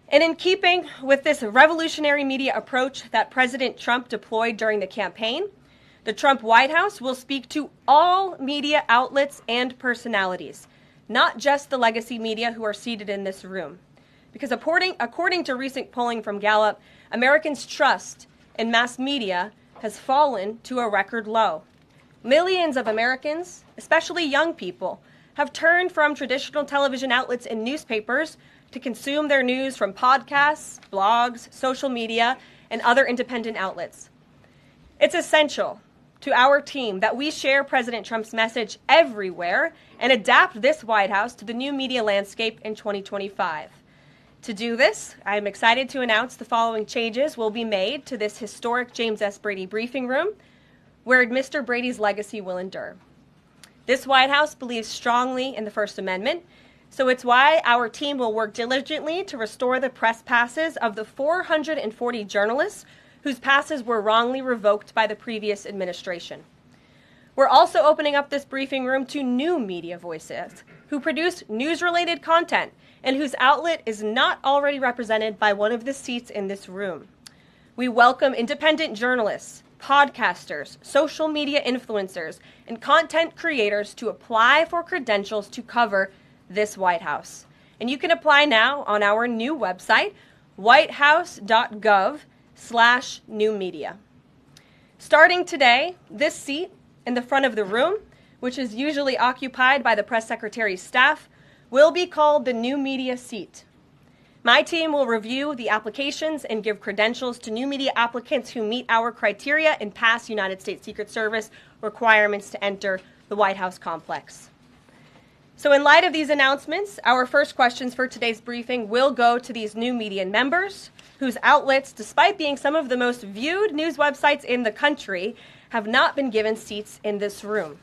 And in keeping with this revolutionary media approach that President Trump deployed during the campaign, the Trump White House will speak to all media outlets and personalities, not just the legacy media who are seated in this room. Because according to recent polling from Gallup, Americans' trust in mass media has fallen to a record low. Millions of Americans, especially young people, have turned from traditional television outlets and newspapers to consume their news from podcasts, blogs, social media, and other independent outlets. It's essential to our team that we share President Trump's message everywhere and adapt this White House to the new media landscape in 2025. To do this, I am excited to announce the following changes will be made to this historic James S. Brady briefing room, where Mr. Brady's legacy will endure. This White House believes strongly in the First Amendment, so it's why our team will work diligently to restore the press passes of the 440 journalists whose passes were wrongly revoked by the previous administration. We're also opening up this briefing room to new media voices who produce news-related content and whose outlet is not already represented by one of the seats in this room. We welcome independent journalists, podcasters, social media influencers, and content creators to apply for credentials to cover this White House. And you can apply now on our new website, whitehouse.gov/new media. Starting today, this seat in the front of the room, which is usually occupied by the press secretary's staff, will be called the new media seat. My team will review the applications and give credentials to new media applicants who meet our criteria and pass United States Secret Service requirements to enter the White House complex. So in light of these announcements, our first questions for today's briefing will go to these new media members whose outlets, despite being some of the most viewed news websites in the country, have not been given seats in this room.